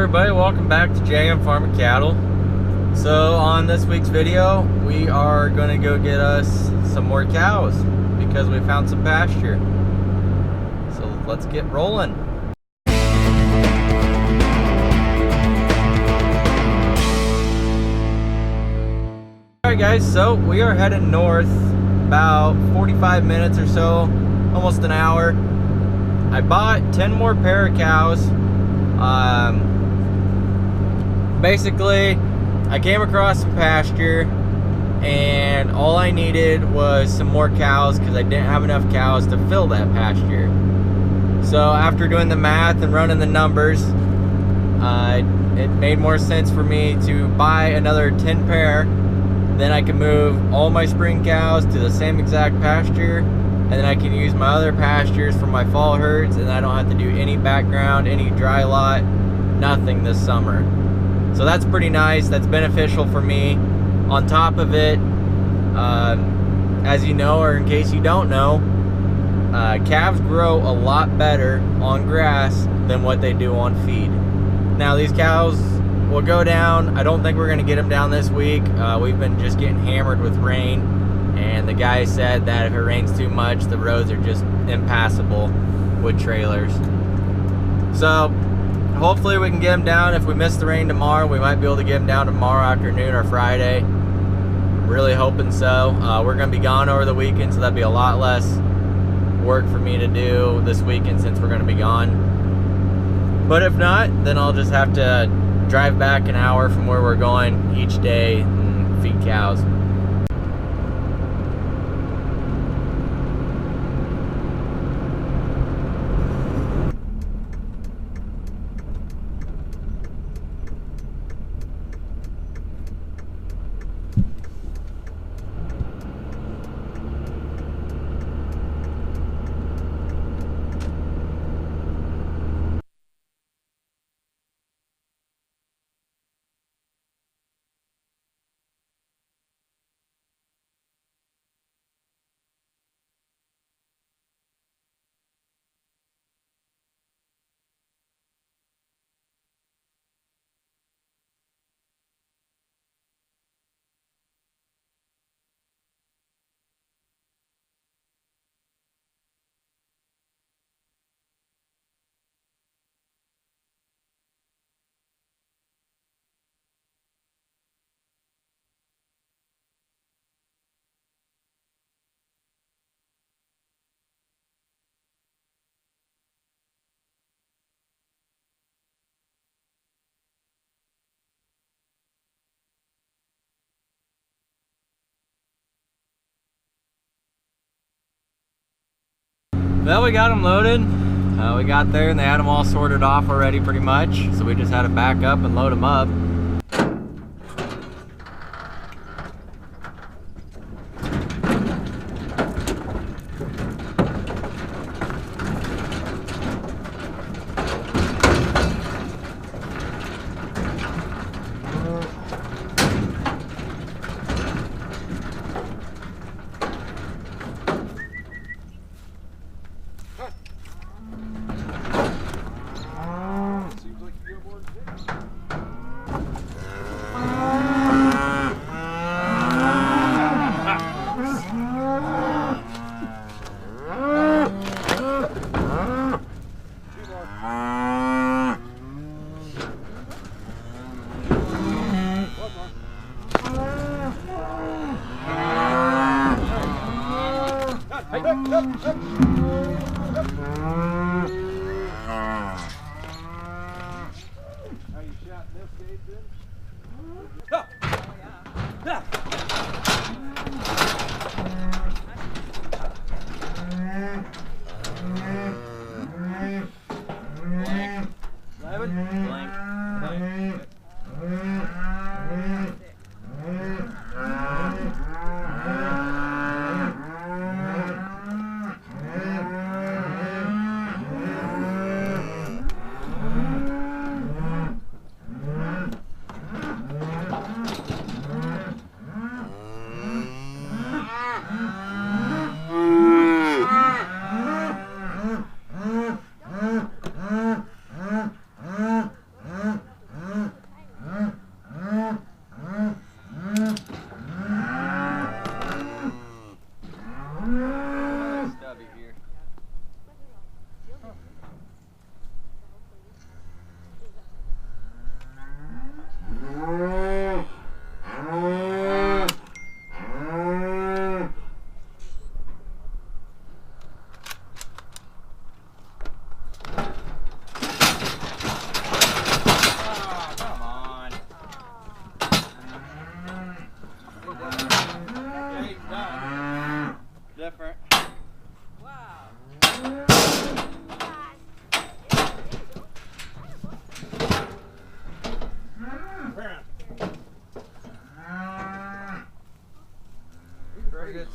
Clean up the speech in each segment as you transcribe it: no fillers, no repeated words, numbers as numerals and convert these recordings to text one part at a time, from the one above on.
everybody, welcome back to JM Farm and Cattle. So on this week's video, we are going to go get us some more cows because we found some pasture. So let's get rolling. Alright guys, so we are heading north about 45 minutes or so, almost an hour. I bought 10 more pair of cows. Basically, I came across some pasture and all I needed was some more cows because I didn't have enough cows to fill that pasture. So after doing the math and running the numbers, it made more sense for me to buy another 10 pair. Then I can move all my spring cows to the same exact pasture, and then I can use my other pastures for my fall herds, and I don't have to do any background, any dry lot, nothing this summer. So that's pretty nice. That's beneficial for me. On top of it, as you know, or in case you don't know, calves grow a lot better on grass than what they do on feed. Now these cows will go down. I don't think we're going to get them down this week. We've been just getting hammered with rain, and the guy said that if it rains too much, the roads are just impassable with trailers. So hopefully we can get them down. If we miss the rain tomorrow, we might be able to get them down tomorrow afternoon or Friday. I'm really hoping so. We're going to be gone over the weekend, so that'd be a lot less work for me to do this weekend since we're going to be gone. But if not, then I'll just have to drive back an hour from where we're going each day and feed cows. Well, we got them loaded. We got there and they had them all sorted off already pretty much. So we just had to back up and load them up.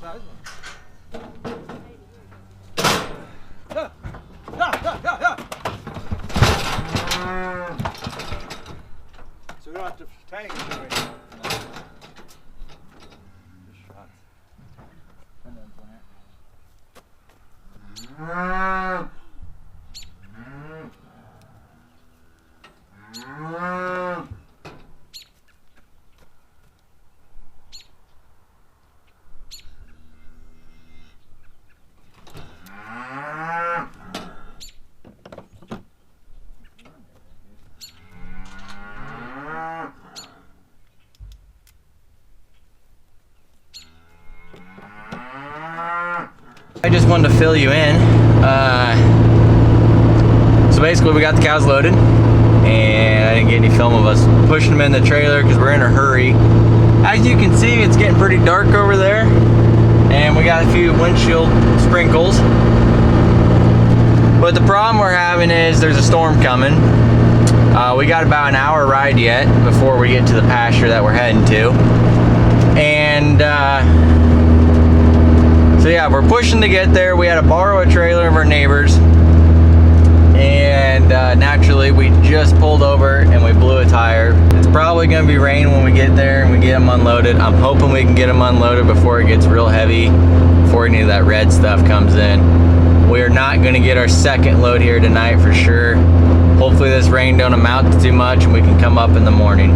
size one. So we don't have to tag it, do we? Just shots. And then plant. I just wanted to fill you in. So basically we got the cows loaded and I didn't get any film of us pushing them in the trailer because we're in a hurry. As you can see, it's getting pretty dark over there and we got a few windshield sprinkles. But the problem we're having is there's a storm coming. We got about an hour ride yet before we get to the pasture that we're heading to. And so yeah, we're pushing to get there. We had to borrow a trailer of our neighbors. And naturally, we just pulled over and we blew a tire. It's probably gonna be rain when we get there and we get them unloaded. I'm hoping we can get them unloaded before it gets real heavy, before any of that red stuff comes in. We are not gonna get our second load here tonight for sure. Hopefully this rain don't amount to too much and we can come up in the morning.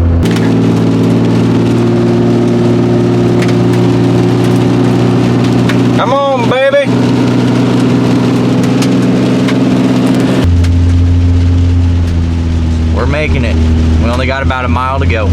Come on, baby. We're making it. We only got about a mile to go.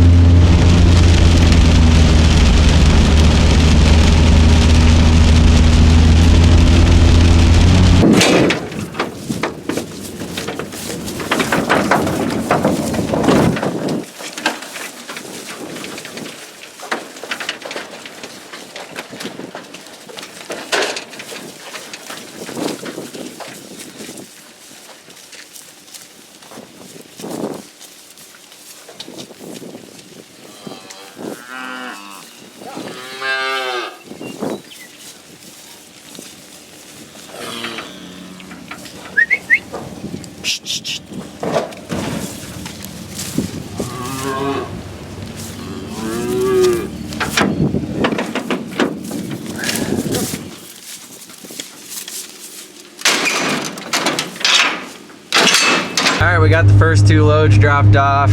Alright, we got the first two loads dropped off.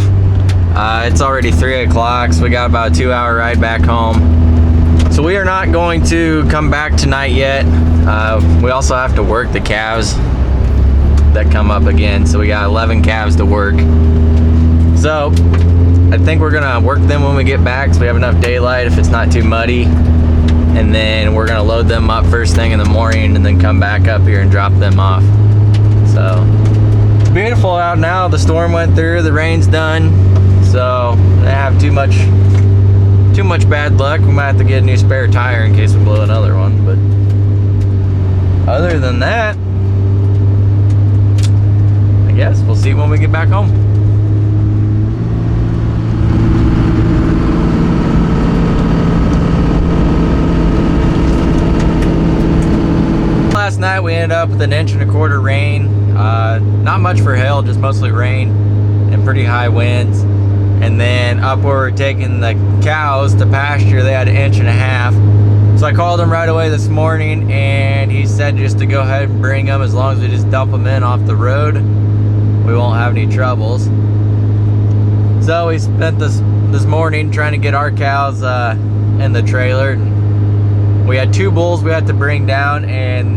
It's already 3 o'clock, so we got about a 2-hour ride back home. So we are not going to come back tonight yet. We also have to work the calves that come up again, so we got 11 calves to work. So I think we're gonna work them when we get back so we have enough daylight if it's not too muddy, and then we're gonna load them up first thing in the morning and then come back up here and drop them off. So it's beautiful out now. The storm went through, the rain's done, so I have too much bad luck. We might have to get a new spare tire in case we blow another one, but other than that, I guess we'll see when we get back home. Last night we ended up with 1.25 inches rain. Not much for hail, just mostly rain and pretty high winds. And then up where we're taking the cows to pasture, they had 1.5 inches. So I called him right away this morning and he said just to go ahead and bring them as long as we just dump them in off the road. We won't have any troubles. So we spent this morning trying to get our cows in the trailer. We had 2 bulls we had to bring down and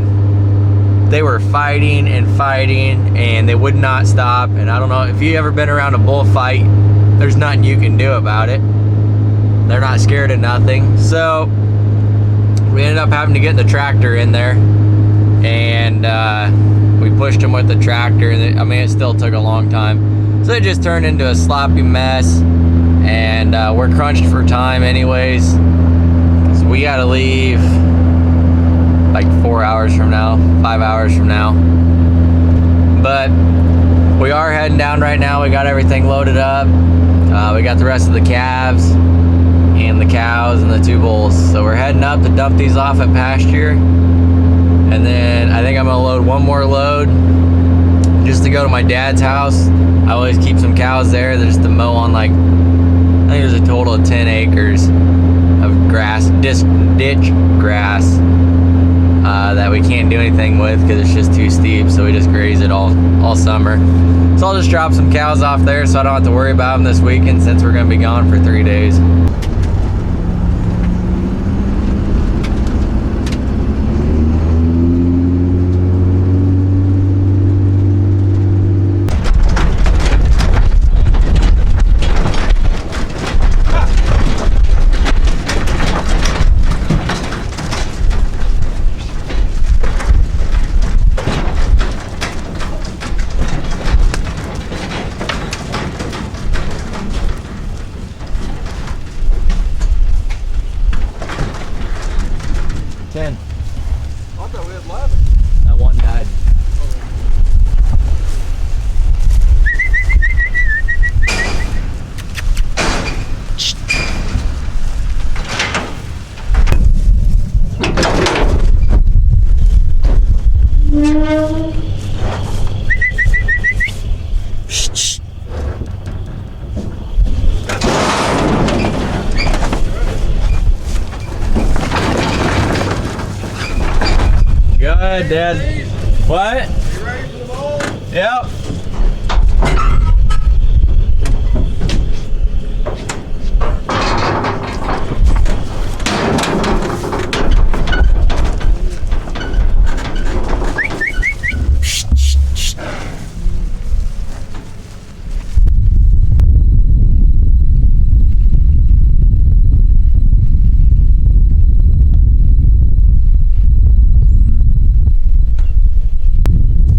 they were fighting and they would not stop. And I don't know if you ever been around a bullfight, there's nothing you can do about it. They're not scared of nothing. So we ended up having to get the tractor in there and we pushed them with the tractor. And I mean, it still took a long time. So it just turned into a sloppy mess and we're crunched for time anyways. So we gotta leave like 4 hours from now, 5 hours from now. But we are heading down right now. We got everything loaded up. We got the rest of the calves and the cows and the 2 bulls. So we're heading up to dump these off at Pasture. And then I think I'm gonna load 1 more load just to go to my dad's house. I always keep some cows there. They're just to mow on, like, I think there's a total of 10 acres of grass, ditch grass, that we can't do anything with because it's just too steep. So we just graze it all summer. So I'll just drop some cows off there so I don't have to worry about them this weekend since we're gonna be gone for 3 days. I thought we had 11. That one died. Good, Dad. What? You ready for the bowl? Yep.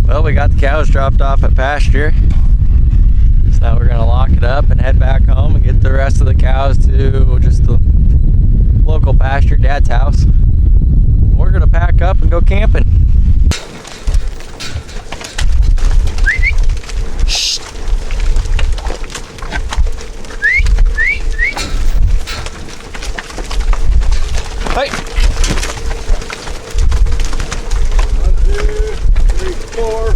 Well, we got the cows dropped off at Pasture. So now we're gonna lock it up and head back home and get the rest of the cows to just the local pasture, Dad's house. We're gonna pack up and go camping. Hey! 1, 2, 3, 4,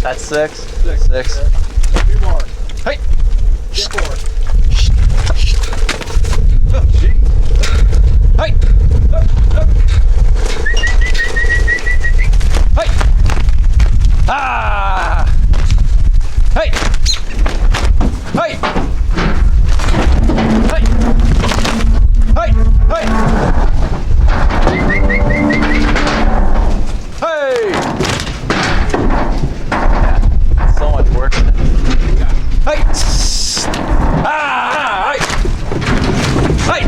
5, 6. That's 6. 6. 2 more. Hey! Get 4. Hey! Hey! Ah! Hey! Hey! Hey! Hey! Hey! Hey! Yeah, so much work. Hey! Ah! Hey! Hey!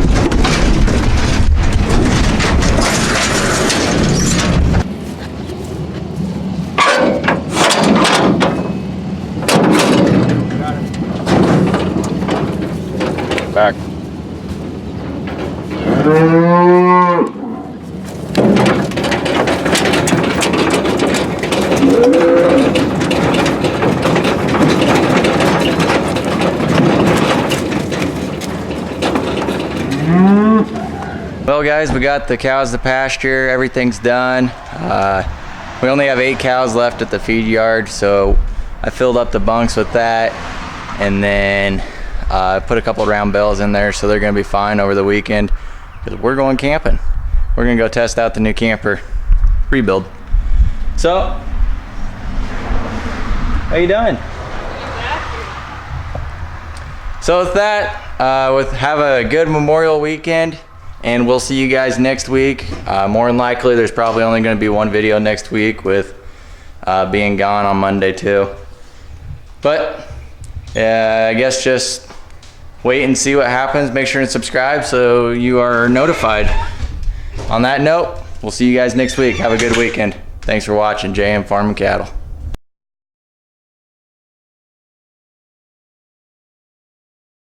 Back. Well guys, we got the cows to pasture, everything's done. We only have 8 cows left at the feed yard, so I filled up the bunks with that, and then put a couple round bells in there, so they're gonna be fine over the weekend because we're going camping. We're gonna go test out the new camper rebuild. So, how you doing? So with that, have a good Memorial weekend, and we'll see you guys next week. More than likely, there's probably only gonna be 1 video next week with being gone on Monday too. But I guess just wait and see what happens. Make sure and subscribe so you are notified. On that note, we'll see you guys next week. Have a good weekend. Thanks for watching JM Farm and Cattle.